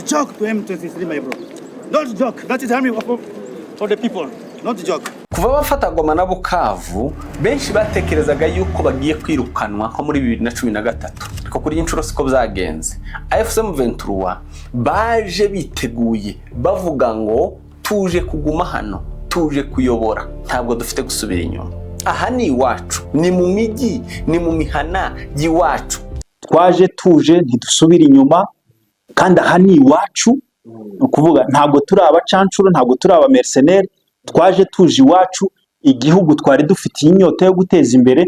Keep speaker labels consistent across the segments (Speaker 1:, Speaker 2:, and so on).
Speaker 1: joke to M23, my bro. Not joke. That is army for the people. Not joke.
Speaker 2: Kuva bafata Goma na Bukavu benshi batekerezaga yuko bagiye kwirukanwa nko muri 2013 ariko kuri inshuro siko byagenze. AFC M23 baje biteguye bavuga ngo tuje kuguma hano, tuje kuyobora, ntabwo dufite gusubira inyuma. Aha ni iwacu, ni mu migi, ni mu mihana y'iwacu.
Speaker 3: Twaje tuje ntidusubira inyuma kandi aha ni iwacu, ukuvuga ntabwo turi abacancuro, ntabwo turi aba mercenaires, twaje tuje iwacu, igihugu twari dufitiye inyota yo guteza imbere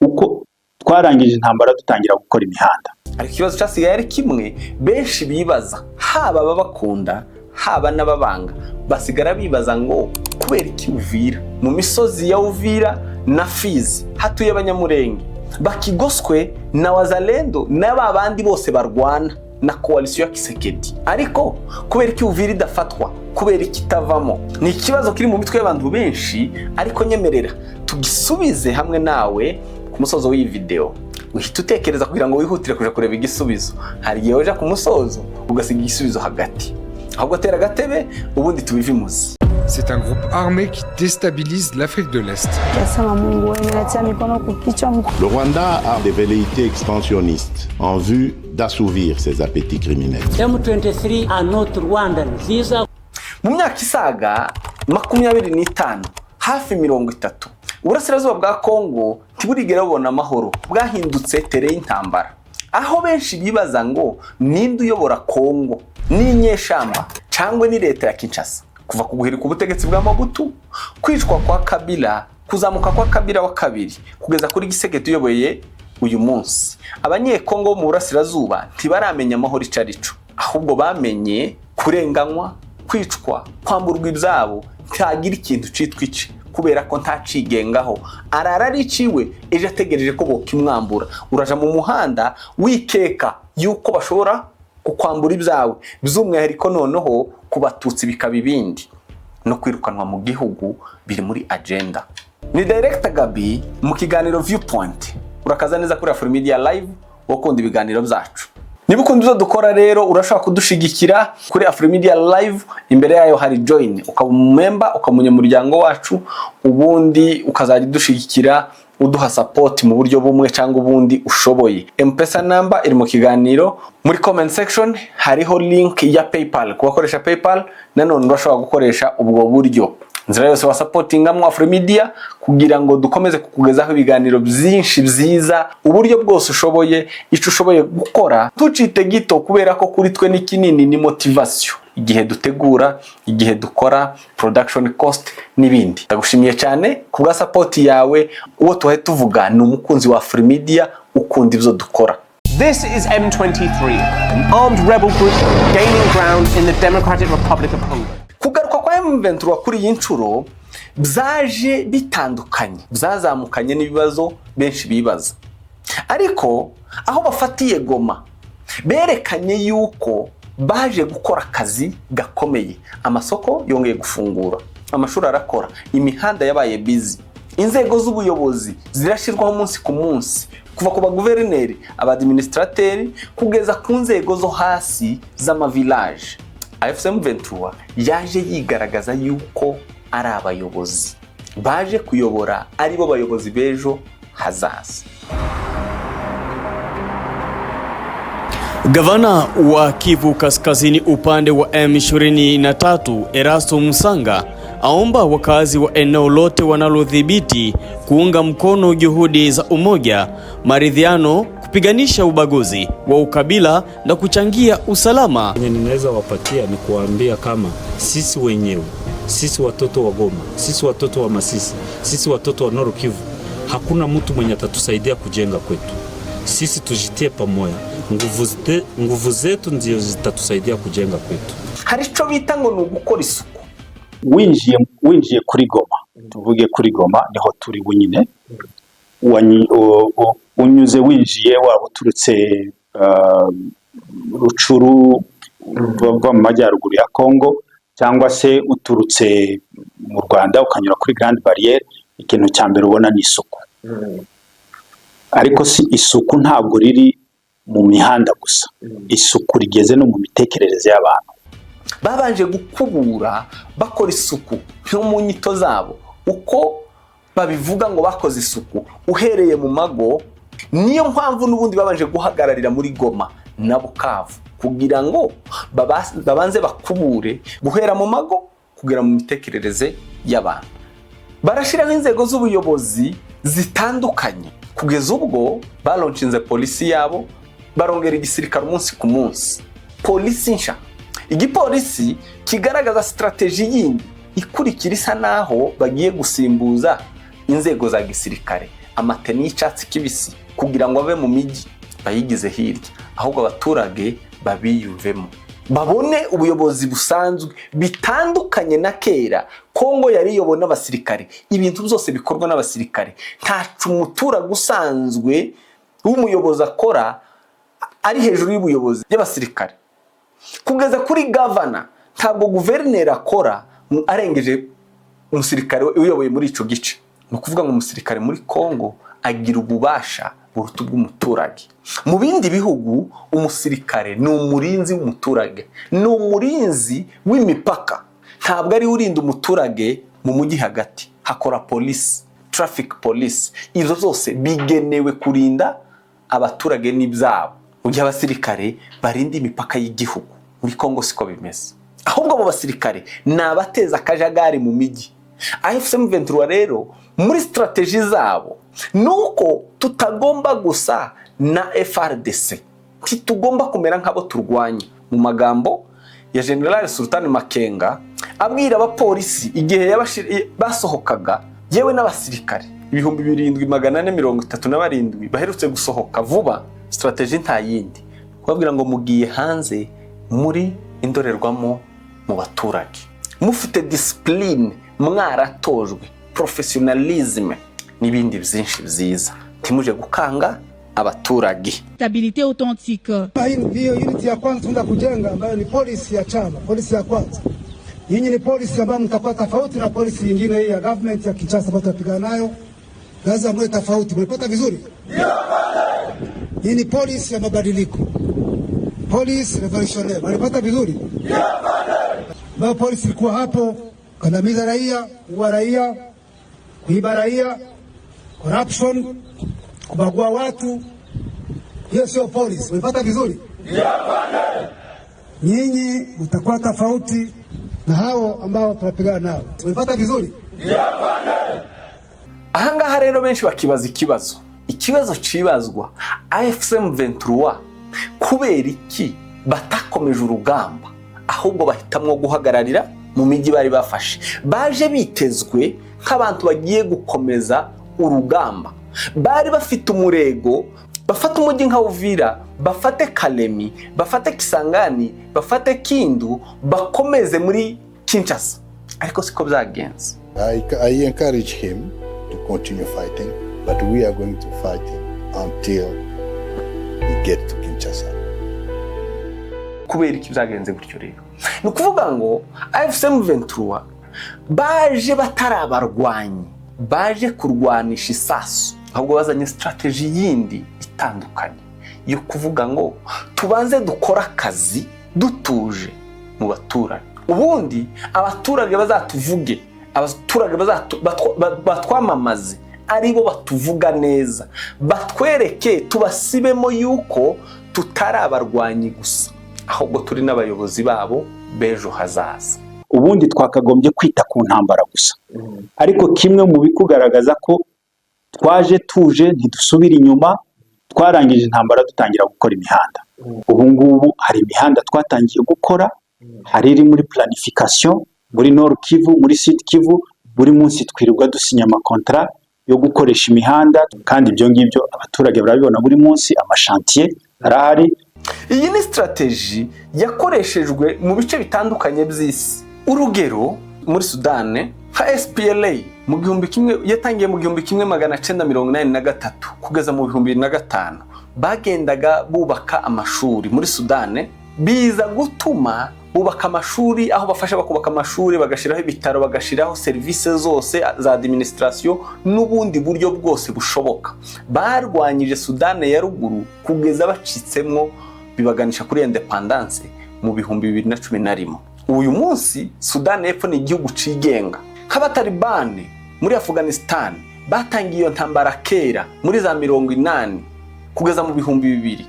Speaker 3: uko twarangije intambara dutangira gukora imihanda.
Speaker 2: Ariko ikibazo cyasigaye ari kimwe, benshi bibaza, haba babakunda haba n'ababanga, basigara bibaza ngo kubera iki Uvira, mu misozi ya Uvira na Fizi hatuye abanyamurenge, bakigoswe na wazalendo n'ababandi bose barwana na coalition ya Kisekedi. Ariko kubera iki Uvira idafatwa, kubera iki itavamo, ni ikibazo kiri mu mitwe y'abantu benshi. Ariko nyemerera tugisubize hamwe nawe ku musozo w'iyi video. Uhita utekereza kugira ngo wihutire kuja kureba igisubizo. Hari igihe uja ku musozo ugasiga igisubizo hagati, ahubwo tera gatebe ubundi tubivimuze.
Speaker 4: C'est un groupe armé qui déstabilise l'Afrique de l'Est.
Speaker 5: Le Rwanda a des velléités expansionnistes en vue d'assouvir ses appétits criminels.
Speaker 6: M23 are not Rwandans. These are...
Speaker 2: Mu myaka isaga 25 hafi 30 uburasirazuba bwa Kongo ntiburigera bubona amahoro, bwahindutse tere y'intambara, aho benshi bibaza ngo ninde uyobora Kongo, ni inyeshamba cyangwa ni leta ya Kinshasa. Kuva kuguhirika ubutegetsi bwa Mobutu, kwicwa kwa Kabila, kuzamuka kwa Kabila wa kabiri, kugeza kuri Gisegeti uyoboye uyu munsi, abanyekongo mu burasirazuba ntibaramenya amahoro icarico, ahubwo bamenye kurenganywa, kwicwa, kwamburwa ibyabo, ntagira ikintu citwa ici, kubera ko ntacigengaho, ararariciwe eje ategereje ko bokimwambura. Uraja mu muhanda wikeka yuko bashobora kukwambura ibyawe, by'umwihariko noneho kubatutsi bikaba ibindi, no kwirukanwa mu gihugu biri muri agenda. Ni Director Gabi mu kiganiro Viewpoint. Urakaza neza kuri Afromedia Live, wakunda ibiganiro byacu. Niba ukunda ibyo dukora rero urashaka kudushigikira kuri Afromedia Live, imbere yayo hari join, ukaba member, ukamunyamuryango wacu, ubundi ukazajya dushigikira uduha support mu buryo bumwe cyangwa ubundi ushoboye. M-Pesa number iri mu kiganiro, muri comment section hariho link ya PayPal, kubakoresha PayPal nanone urashobora gukoresha ubwo buryo. Nzira yose wa supportinga mu Afromedia kugira ngo dukomeze kukugezaho ibiganiro byinshi byiza, uburyo bwose ushoboye, ico ushoboye gukora tucite gito, kubera ko kuri twe ni kinini, ni motivation igihe dutegura, igihe dukora, production cost n'ibindi. Ndagushimiye cyane kubwa support yawe. Uwo tuhaye tuvuga ni umukunzi wa Afromedia ukunda ibyo dukora.
Speaker 7: This is M23, an armed rebel group gaining ground in the Democratic Republic of Congo.
Speaker 2: Kugaruka kwa M23 kuri iyi nshuro byaje bitandukanye, byazamukanye n'ibibazo benshi bibaza. Ariko aho bafatiye Goma berekanye yuko baje gukora akazi gakomeye. Amasoko yongeye gufungura, amashuri arakora, imihanda yabaye busy, inzego z'ubuyobozi zirashirwaho umunsi ku munsi, kuva ku baguverineri, abadministrateri, kugeza ku nzego zo hasi z'ama village. AFC M23 yaje yigaragaza yuko ari abayobozi baje kuyobora, ari bo bayobozi bejo hazaza.
Speaker 8: Gavana wa Kivu Kaskazini upande wa M23 Erasto Musanga aomba wakazi wa eneo lote wanalodhibiti kuunga mkono juhudi za umoja, maridhiano, kupiganisha ubaguzi wa ukabila na kuchangia usalama.
Speaker 9: Ninaweza wapatia ni kuambia kama sisi wenyewe, sisi watoto wa Goma, sisi watoto wa Masisi, sisi watoto wa Nord Kivu, hakuna mtu mwenye atatusaidia kujenga kwetu. Sisi tujitie pamoja, nguvu zetu ndio zitatusaidia kujenga kwetu.
Speaker 2: Hari ico bita ngo ni ugukora isuku.
Speaker 3: Winjiye kuri Goma, tuvuge kuri Goma niho turi bunyine, unyuze winjiye waba uturutse Rucuru bava mu majyaruguru ya Kongo, cyangwa se uturutse mu Rwanda ukanyura kuri Grande Barriere, ikintu cya mbere ubona ni isuku. Ariko si isuku ntabwo riri mu mihanda gusa, isuku rigeze no mu mitekerereze y'abantu.
Speaker 2: Babanje gukubura bakora isuku nko mu nyito zabo, uko babivuga ngo bakoze isuku uhereye mu mago. Niyo mpamvu n'ubundi babanje guhagararira muri Goma na Bukavu kugira ngo babanze bakubure guhera mu mago kugera mu mitekerereze y'abantu. Barashiraho inzego z'ubuyobozi zitandukanye kugeza ubwo balonshinze polisi yabo, barongera igisirikare umunsi ku munsi. Polisi nsha, igipolisi kigaragaza strategy yindi ikurikira isa naho bagiye gusimbuza inzego za gisirikare, amateni y'icyatsi kibisi kugira ngo babe mu miji bayigize hirya, ahubwo abaturage babiyumvemo, babone ubuyobozi busanzwe bitandukanye na kera. Kongo yari iyobowe n'abasirikare, ibintu byose bikorwa n'abasirikare, ntacu umuturage usanzwe w'umuyobozi akora ari hejuru y'ubuyobozi y'abasirikare. Kugeza kuri governor, ntabwo guverineri akora arengeje umusirikare uyoboye muri ico gice. Ni ukuvuga ngo umusirikare muri Kongo agira ububasha buruta bw'umuturage. Mu bindi bihugu umusirikare ni umurinzi w'umuturage, ni umurinzi w'imipaka, ntabwo ari urinda umuturage mu mujyi hagati. Hakora police, traffic police, izo zose bigenewe kurinda abaturage n'ibyabo, mu gihe abasirikare barinda imipaka y'igihugu. Muri Kongo siko bimeze, ahubwo abo basirikare ni abateza akajagari mu miji. AFC M23 rero muri strategy zabo nuko tutagomba gusa na FRDC, titugomba kumera nk'abo turwanya. Mu magambo ya General Sultan Makenga abwira abapolisi igihe basohokaga, yewe n'abasirikare 2437 baherutse gusohoka vuba, strategy nta yindi kubabwira ngo mugiye hanze muri indorerwamo mu baturage, mufite discipline, mwaratojwe, professionalism n'ibindi byinshi byiza, timuje gukanga abaturage.
Speaker 10: Stabilité authentique.
Speaker 11: Hiyo unity ya kwanza tunataka kujenga ambayo ni policy ya chama, policy ya kwanza. Hii ni policy ambayo mtakuwa tofauti na policy nyingine hii ya government ya Kinshasa ambayo tunapigana nayo. Lazima mwe tofauti. Mlipata vizuri? Ndio. Hii ni policy ya mabadiliko. Police revolutionary. Mlipata vizuri? Ndio. Bao policy ilikuwa hapo kandamiza raia, kuua raia, kuiba raia, corruption, kubagua watu. Hiyo sio policy. Mlipata vizuri? Ndio. Nyinyi mtakuwa tofauti na hao ambao tunapigana nao. Mlipata vizuri? Ndio.
Speaker 2: Ahangaha rero benshi bakibaza ikibazo cibazwa AFC M23 kubera iki batakomeje urugamba, ahubwo bahitamwo guhagararira mu miji bari bafashe. Baje bitezwe nk'abantu bagiye gukomeza urugamba, bari bafite umurego, bafata umujyi nka Uvira, bafate Kalemi, bafate Kisangani, bafate Kindu, bakomeze muri Kinshasa. Ariko siko byagenze.
Speaker 12: I encourage him to continue fighting, but we are going to fight until we get to Kinshasa.
Speaker 2: Kubera iki byagenze gutyo rero? Ni ukuvuga ngo AFC M23 baje batarabarwanyi, baje kurwanisha isasu, ahubwo bazanye strategy yindi itandukanye yo kuvuga ngo tubanze dukora akazi dutuje mu baturage, ubundi abaturage bazatuvuge, abaturage batwamamaze, aribo batuvuga neza, batwereke, tubasibemo yuko tutarabarwanyi gusa, ahubwo turi n'abayobozi babo bejo hazaza.
Speaker 3: Ubundi twakagombye kwita ku ntambara gusa, ariko kimwe mu bikugaragaza ko twaje tuje ntidusubira inyuma, twarangije intambara dutangira gukora imihanda. Ubu ngubu hari imihanda twatangiye gukora, hari iri muri planification muri Nord Kivu, muri Sud Kivu, buri munsi twirirwa dusinya amakontra yo gukoresha imihanda, kandi ibyo ngibyo abaturage barabibona buri munsi, amashantier arahari.
Speaker 2: Iyi ni strategy yakoreshejwe mu bice bitandukanye by'isi. Urugero muri Sudane nka SPLA mu gihumbi kimwe yatangiye mu 1983 kugeza mu 2005 bagendaga bubaka amashuri muri Sudane, biza gutuma bubaka amashuri, aho bafasha bakubaka amashuri, bagashiraho ibitaro, bagashiraho serivisi zose za administration n'ubundi buryo bwose bushoboka. Barwanyije Sudani ya ruguru kugeza bacitsemwo, bibaganisha kuri independence mu 2011. Uyu munsi Sudani y'Epfo ni igihugu cigenga. Nk'abatalibani muri Afghanistan batangiye iyo ntambara kera muri za 80 kugeza mu 2000,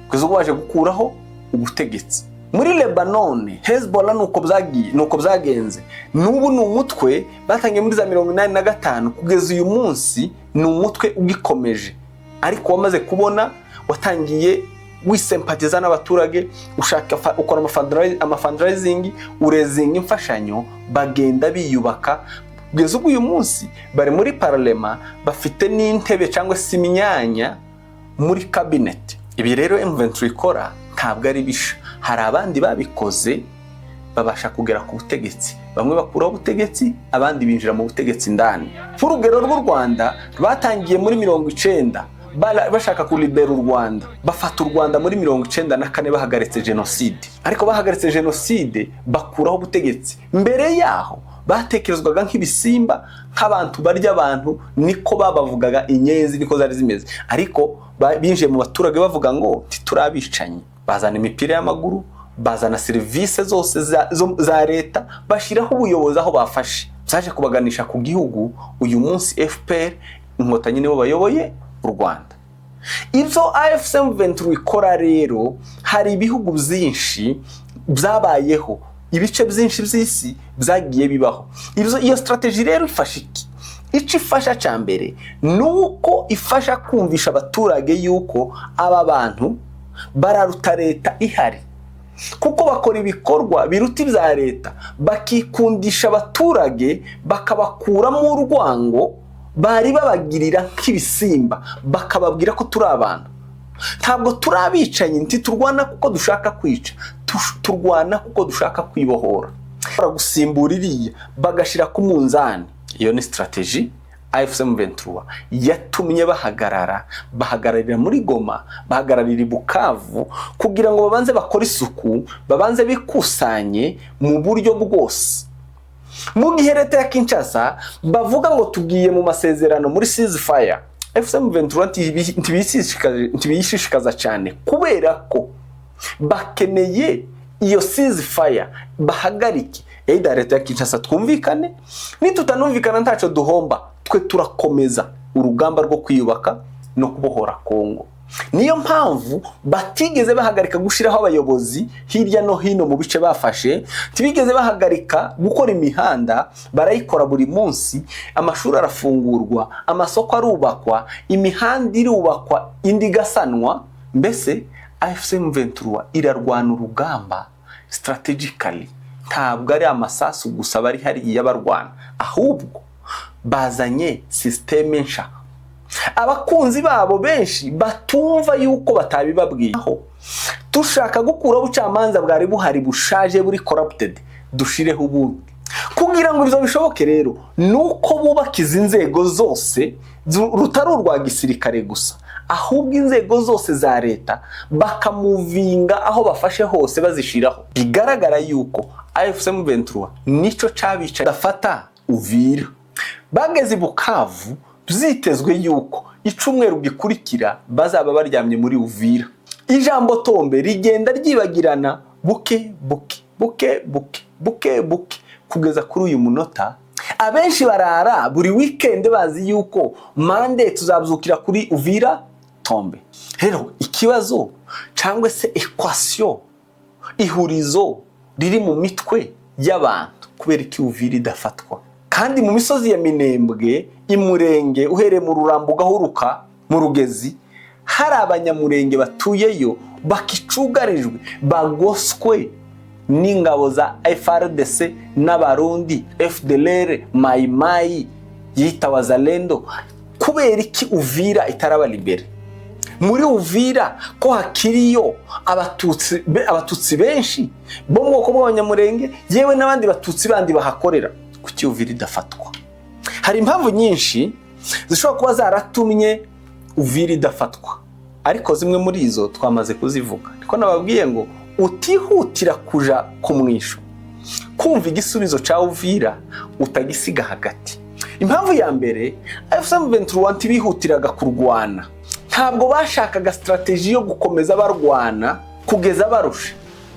Speaker 2: kugeza ubwo baje gukuraho ubutegetsi. Muri Lebanon Hezbollah nuko byagenze, n'ubu ni umutwe batangiye muri za 85 kugeza uyu munsi ni umutwe ugikomeje, ariko wamaze kubona watangiye wisempatiza n'abaturage, ushaka ukora amafundraising, urezinga imfashanyo, bagenda biyubaka kugeza uyu munsi bari muri parlement, bafite n'intebe cyangwa se imyanya muri cabinet. Ibi rero M23 ikora ntabwo ari bisha, hari abandi babikoze babasha kugera ku butegetsi, bamwe bakuraho ubutegetsi, abandi binjira mu butegetsi ndani. Urugero rw'u Rwanda rwatangiye muri 90 bashaka kulibera u Rwanda, bafata u Rwanda muri 94 bahagaritse genocide, ariko bahagaritse genocide bakuraho ubutegetsi. Mbere yaho batekerezwaga nk'ibisimba, nk'abantu barya abantu, niko babavugaga, inyenzi niko zari zimeze, ariko binjiye mu baturage bavuga ngo titurabicanye. Bazana imipira y'amaguru, bazana serivisi zose za leta, bashiraho ubuyobozi aho bafashe, byaje kubaganisha ku gihugu. Uyu munsi FPR inkotanyi nibo bayoboye u Rwanda. Ibyo AFC M23 ikora rero, hari ibihugu byinshi byabayeho, ibice byinshi by'isi byagiye bibaho. Iyo strategy rero ifasha iki? Ico ifasha cya mbere nuko ifasha kumvisha abaturage yuko aba bantu bararuta leta ihari, kuko bakora ibikorwa biruta ibya leta, bakikundisha abaturage, bakabakuramo urwango bari babagirira nk'ibisimba, bakababwira ko turi abantu. Ntabwo turabicanyi, ntiturwana kuko dushaka kwica, turwana kuko dushaka kwibohora. Gusimbura iriya bagashira ku munzani. Iyo ni strategy AFC M23 yatumye bahagararira muri Goma, bahagararira i Bukavu, kugira ngo babanze bakore isuku, babanze bikusanye mu buryo bwose. Mu gihe leta ya Kinshasa bavuga ngo tugiye mu masezerano muri ceasefire, AFC M23 ntibishishikaza cyane, kubera ko bakeneye iyo ceasefire bahagarike. Either leta ya Kinshasa twumvikane, nitutanumvikana ntacyo duhomba, twe turakomeza urugamba rwo kwiyubaka no kubohora Kongo. Niyo mpamvu batigeze bahagarika gushiraho abayobozi hirya no hino mu bice bafashe, tibigeze bahagarika gukora imihanda, barayikora buri munsi, amashuri arafungurwa, amasoko arubakwa, imihanda irubakwa, indi gasanwa. Mbese AFC M23 irarwana urugamba strategically, ntabwo ari amasasu gusa bari hariya barwana, ahubwo bazanye systeme nsha. Abakunzi babo benshi batumva yuko batabibabwiyeho. Tushaka gukura ubucamanza bwari buhari bushaje, buri corrupted, dushireho ubundi. Kugira ngo ibyo bishoboke rero nuko bubakiza inzego zose, rutari urwa gisirikare gusa, ahubwo inzego zose za leta bakamuvinga aho bafashe hose bazishiraho. Bigaragara yuko AFC M23 nico cabica dafata Uvira. Bageze Bukavu, tuzitezwe yuko icumweru gikurikira bazaba baryamye muri Uvira. Ijambo tombe rigenda ryibagirana buke kugeza kuri uyu munota. Abenshi barara buri weekend bazi yuko Monday tuzabyukira kuri Uvira tombe. Rero ikibazo cyangwa se equation, ihurizo riri mu mitwe y'abantu, kubera iki Uvira idafatwa. Kandi mu misozi ya Minembwe, imurenge uhere mu Rurambo gahuruka mu Rugezi, hari abanyamurenge batuyeyo bakicugarijwe, bagoswe n'ingabo za FRDC n'abarundi FDLR, Maimai, yita Wazalendo. Kubera iki Uvira itaraba libere? Muri Uvira ko hakiriyo abatutsi benshi bo mu bwoko bw'abanyamurenge, yewe n'abandi batutsi bandi bahakorera. Kuki Uvira idafatwa? Hari impamvu nyinshi zishobora kuba zaratumye Uvira idafatwa, ariko zimwe muri izo twamaze kuzivuga. Niko nababwiye ngo utihutira kuja kumwisho kumva igisubizo ca Uvira utagisiga hagati. Impamvu ya mbere AFC/M23 ntibihutiraga kurwana, ntabwo bashakaga strategy yo gukomeza barwana kugeza barusha.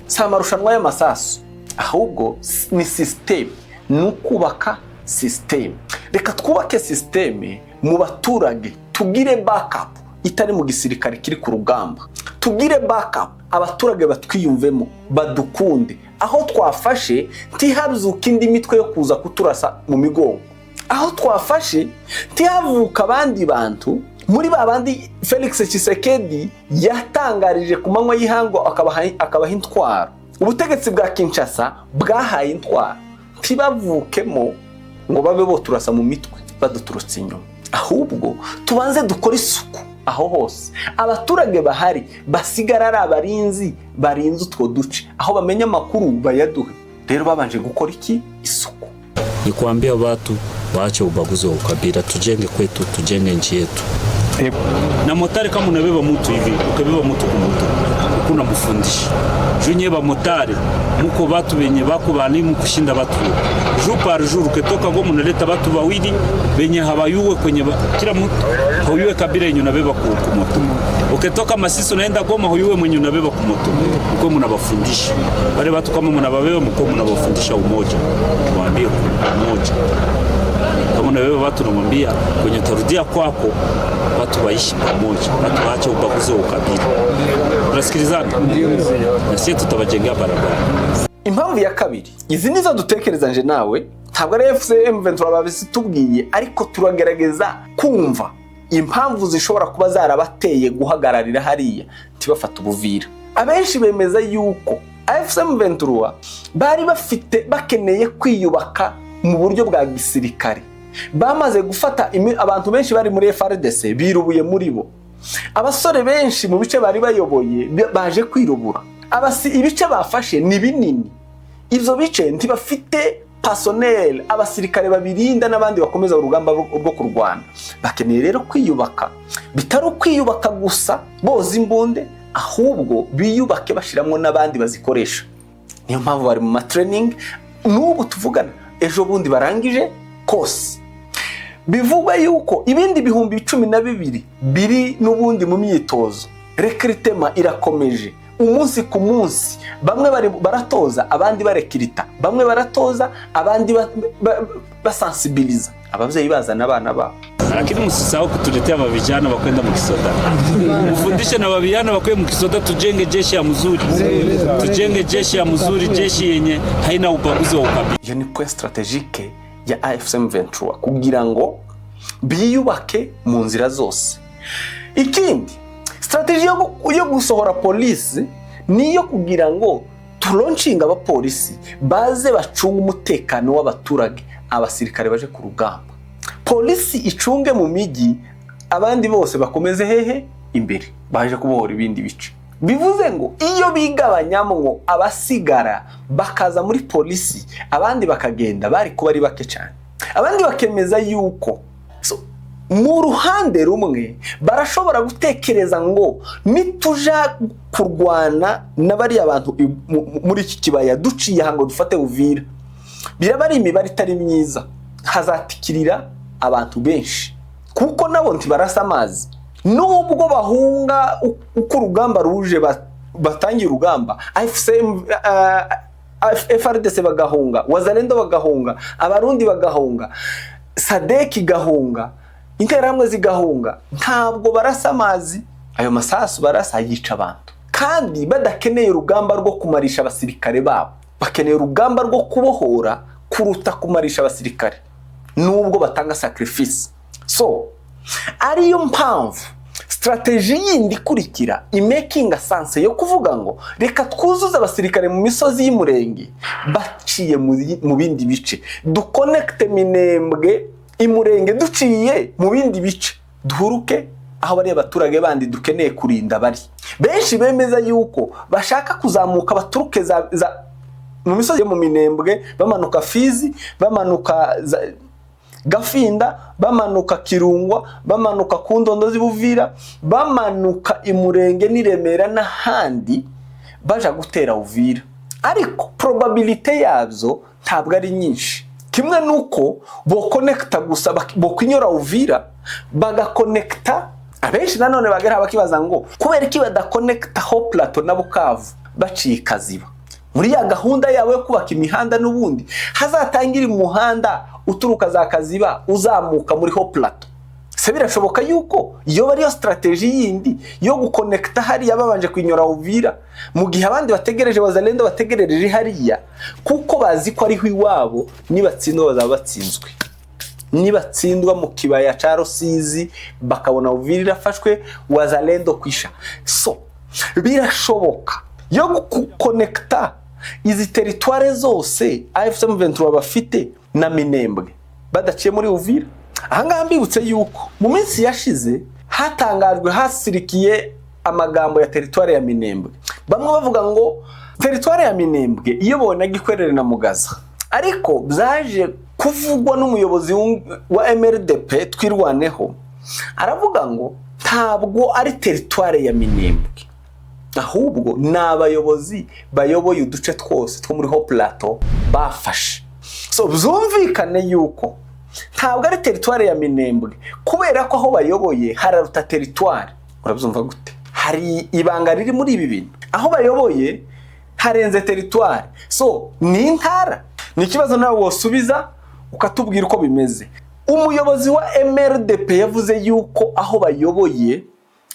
Speaker 2: Si amarushanwa y'amasasu, ahubwo ni system, nukubaka system. Reka twubake system mu baturage, tugire backup itari mu gisirikare kiri ku rugamba, tugire backup abaturage batwiyumvemo badukunde, aho twafashe ntihazuka indi mitwe yo kuza kuturasa mu migongo, aho twafashe ntihavuka abandi bantu muri babandi Felix Tshisekedi yatangarije ku manywa y'ihango akabaha intwaro. Ubutegetsi bwa Kinshasa bwahaye intwaro, ntibavukemo ngo babe bo turasa mu mitwe baduturutse inyuma, ahubwo tubanze dukora isuku aho hose abaturage bahari basigara ari abarinzi barinze utwo duce, aho bamenya amakuru bayaduhe. Rero babanje gukora iki? Isuku.
Speaker 9: Ni kuambia watu waache ubaguzi wa ukabila, tujenge kwetu, tujenge nchi yetu. Na motari kama unabeba mtu hivi, ukabeba mtu kumutu, ukuna mufundisha. Junye ba motari, muko batu benye bako balimu kushinda batu. Jour par jour, uketoka ngo munaleta batu bawili, benye habayuwe kwenye kila mtu, huyuwe kabila yenye unabeba kumoto. Uketoka Masisi unaenda Goma, huyuwe mwenye unabeba kumoto. Mko munabafundisha. Wale batu kama munababeba, mko munabafundisha umoja. Waambie umoja. Kama unabeba watu namwambia kwenye tarudia kwako watu waishi pamoja, watu waache ubaguzi wa ukabila. Tunasikilizana? Na sisi tutabajengea barabara.
Speaker 2: Impamvu ya kabiri, izi nizo dutekereza nje nawe, ntabwo ari AFC/M23 babisitubwiye, ariko turagerageza kumva impamvu zishobora kuba zarabateye guhagararira hariya tibafata Ubuvira. Abenshi bemeza yuko AFC/M23 bari bakeneye kwiyubaka mu buryo bwa gisirikare. Bamaze gufata abantu benshi bari muri FARDC birubuye muri bo. Abasore benshi mu bice bari bayoboye baje kwirubura. Ibice bafashe ni binini. Ivyo bice ntibafite personnel, abasirikare babirinda n'abandi bakomeza urugamba rwo kurwana. Bakeneye rero kwiyubaka, bitari ukwiyubaka gusa boza imbunde, ahubwo biyubake bashiramwo n'abandi bazikoresha. Niyo mpamvu bari mu training. N'ubu tuvugana ejo bundi barangije kose. Bivugwa yuko ibindi bihumbi 12 biri n'ubundi mu myitozo. Recruitment irakomeje umunsi ku munsi, bamwe baratoza abandi barekirita, bamwe baratoza abandi basensibiliza, abavyeyi bazana abana babo.
Speaker 9: Lakini msisahau kutuletea mavijana wakwenda mu kisoda. Mfundishe na vijana wakwe mu kisoda, tujenge jeshi ya mzuri. Tujenge jeshi ya mzuri, jeshi yenye haina ubaguzi wa ukabila.
Speaker 2: Iyo ni point strategique ya AFC/M23 kugira ngo biyubake mu nzira zose. Ikindi strategy yo gusohora polisi niyo kugira ngo tulonchinga abapolisi baze bacunga umutekano w'abaturage, abasirikare baje ku rugamba. Polisi icunge mu miji, abandi bose bakomeze hehe imbere baje kubohora ibindi bice. Bivuze ngo iyo bigabanyamwo abasigara bakaza muri polisi, abandi bakagenda, bari kuba ari bake cyane. Abandi bakemeza yuko mu ruhande rumwe barashobora gutekereza ngo nituja kurwana n'abari abantu muri iki kibaya duciye hango dufate Uvira, biraba ari imibare itari myiza, hazatikirira abantu benshi kuko nabo ntibarasa amazi. Nubwo bahunga uko urugamba ruje batangira urugamba, FARDC bagahunga, Wazalendo bagahunga, Abarundi bagahunga, Sadek gahunga, Interahamwe zigahunga, ntabwo barasa amazi. Ayo masasu barasa yica abantu, kandi badakeneye urugamba rwo kumarisha abasirikare babo, bakeneye urugamba rwo kubohora kuruta kumarisha abasirikare nubwo batanga sacrifice. So ariyo mpamvu strategy yindi kurikira imaking sense yo kuvuga ngo reka twuzuze abasirikare mu misozi y'Umurenge baciye mu bindi bice, duconnecte Minembwe Imurenge duciye mu bindi bice, duhuruke aho bari abaturage bandi dukeneye kurinda bari. Benshi bemeza yuko bashaka kuzamuka baturuke mu misozi yo mu Minembwe, bamanuka Fizi, bamanuka Gafinda, bamanuka Kirungwa, bamanuka ku Ndondo z'Ibuvira, bamanuka Imurenge n'Iremera n'ahandi, baja gutera Uvira, ariko probability yabyo ntabwo ari nyinshi. Kimwe nuko bo connecta gusa bo kwinyora Uvira bagakonekta, abenshi nanone bagera bakibaza ngo kubera iki badakonekta ho Plateau na Bukavu baciye Kaziba. Muri ya gahunda yawe yo kubaka imihanda n'ubundi hazatangira umuhanda uturuka za Kaziba uzamuka muri ho Plateau. Se birashoboka yuko iyo bari yo strategy yindi yo gukonekta hariya babanje kwinyora Uvira, mu gihe abandi bategereje Wazalendo bategereje hariya, kuko bazi ko ariho iwabo nibatsindwa bazaba batsinzwe. Nibatsindwa mu kibaya ca Rusizi bakabona Uvira irafashwe, Wazalendo kwisha. So birashoboka yo gukonekta izi territoire zose AFC M23 bafite na Minembwe badaciye muri Uvira. Ahangaha mbibutse yuko mu minsi yashize hatangajwe hasirikiye amagambo ya territoire ya Minembwe. Bamwe bavuga ngo territoire ya Minembwe iyobowe na Gikwerere na Mugaza, ariko byaje kuvugwa n'umuyobozi wa MRDP Twirwaneho, aravuga ngo ntabwo ari territoire ya Minembwe, ahubwo n'abayobozi bayoboye uduce twose two muri ho Plateau bafashe. So byumvikane yuko ntabwo ari territoire ya Minembwe, kubera ko aho bayoboye hararuta territoire. Urabyumva gute? Hari ibanga riri muri ibi bintu, aho bayoboye harenze territoire. So ni intara. Ni kibazo nawe wosubiza ukatubwira uko bimeze. Umuyobozi wa MRDP yavuze yuko aho bayoboye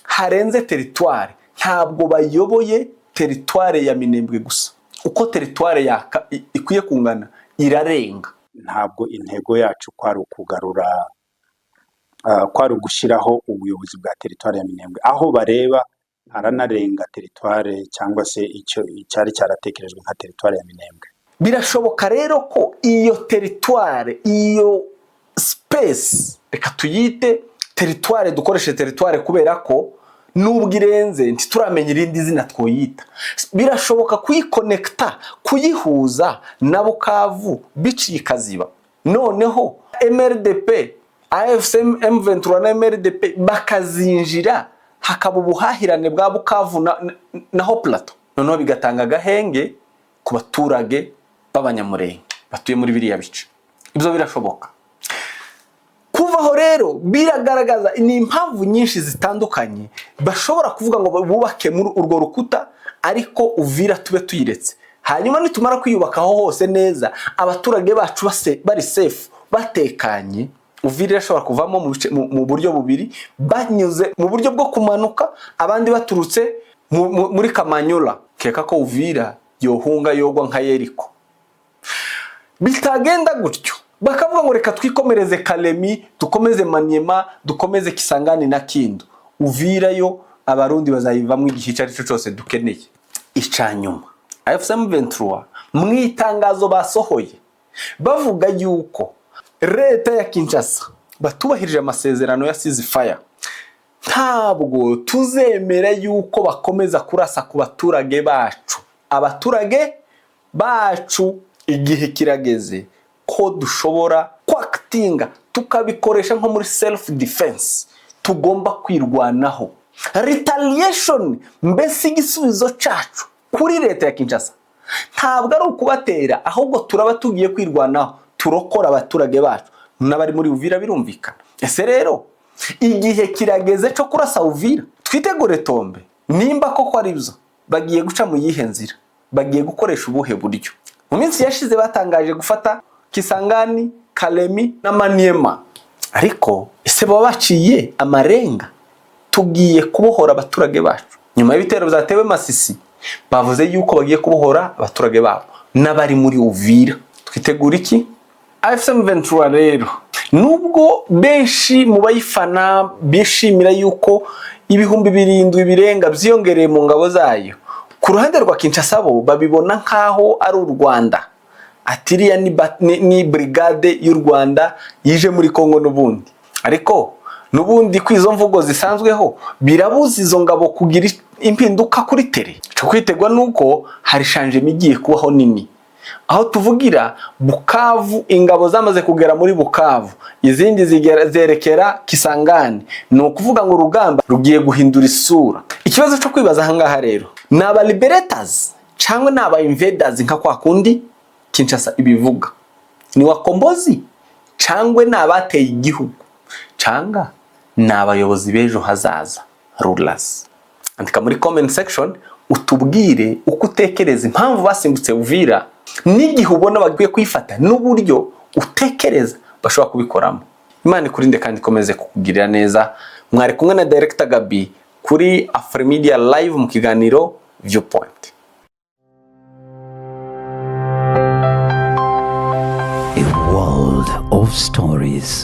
Speaker 2: harenze territoire, ntabwo bayoboye territoire ya Minembwe gusa. Uko territoire ikwiye kungana irarenga.
Speaker 3: Ntabwo intego yacu kwari ukugarura kwari ugushyiraho ubuyobozi bwa territoire ya Minembwe. Aho bareba haranarenga territoire cyangwa se icyo cyari cyaratekerejwe nka territoire ya Minembwe.
Speaker 2: Birashoboka rero ko iyo territoire, iyo space, reka tuyite territoire, dukoreshe territoire kubera ko nubwo irenze ntituramenya irindi zina twoyita. Birashoboka kuyikonekta, kuyihuza na Bukavu biciye Kaziba. Noneho MRDP, AFC M23 na MRDP bakazinjira, hakaba ubuhahirane bwa Bukavu na ho Plateau. Noneho bigatanga gahenge ku baturage b'Abanyamurenge batuye muri biriya bice. Ibyo birashoboka. Kuvaho rero biragaragaza ni impamvu nyinshi zitandukanye bashobora kuvuga ngo bubake muri urwo rukuta, ariko Uvira tube tuyiretse. Hanyuma nitumara kwiyubakaho hose neza, abaturage bacu bari safe, batekanye, Uvira irashobora kuvamo mu buryo bubiri, banyuze mu buryo bwo kumanuka, abandi baturutse muri Kamanyola. Keka ko Uvira yohunga yogwa nka Yeriko. Bitagenda gutyo, bakavuga ngo reka twikomereze Kalemi, dukomeze Maniema, dukomeze Kisangani na Kindu. Uvira yo abarundi bazayivamwe igihe cyo cyose dukeneye. Icanyuma AFC M23 mwitangazo basohoye bavuga yuko leta ya Kinshasa batubahirije amasezerano ya ceasefire, ntabwo tuzemera yuko bakomeza kurasa ku baturage bacu. Abaturage bacu igihe kirageze ko dushobora kwactinga tukabikoresha nko muri self defense. Tugomba kwirwanaho. Retaliation mbese igisubizo cyacu kuri leta ya Kinshasa ntabwo ari ukubatera, ahubwo turaba tugiye kwirwanaho, turokora abaturage bacu n'abari muri Uvira. Birumvikana. Ese rero igihe kirageze cyo kurasa Uvira, twitegure tombe. Nimba koko ari byo, bagiye guca mu yihe nzira, bagiye gukoresha ubuhe buryo. Mu minsi yashize batangaje gufata Kisangani, Kalemi na Maniema, ariko ese baba baciye amarenga? Tugiye kubohora abaturage bacu. Nyuma y'ibitero byatewe Masisi, bavuze yuko bagiye kubohora abaturage babo n'abari muri Uvira. Twitegura iki? AFC M23 rero, nubwo benshi mu bayifana bishimira yuko ibihumbi 7 birenga byiyongereye mu ngabo zayo, ku ruhande rwa Kinshasa bo babibona nkaho ari u Rwanda, atiriya ni brigade y'u Rwanda yije muri Kongo n'ubundi. Ariko n'ubundi kwizo mvugo zisanzweho birabuza izo ngabo kugira impinduka kuri tere. Cyo kwitegwa nuko hari shanje migiye kubaho nini. Aho tuvugira Bukavu, ingabo zamaze kugera muri Bukavu, izindi zerekera Kisangani. No kuvuga ngo urugamba rugiye guhindura isura. Ikibazo cyo kwibaza hangaha rero, ni aba liberators cyangwa ni aba invaders nka kwa kundi Kinshasa ibivuga? Ni wakombozi cyangwa ni abateye igihugu cyangwa ni abayobozi b'ejo hazaza rulers? Andika muri comment section utubwire uko utekereza impamvu basimbutse Uvira n'igihe ubona bagiye kwifata n'uburyo utekereza bashobora kubikoramo. Imana ikurinde kandi ikomeze kukugirira neza. Mwari kumwe na Director Gaby kuri Afrimedia Live mu kiganiro Viewpoint.
Speaker 13: A world of stories.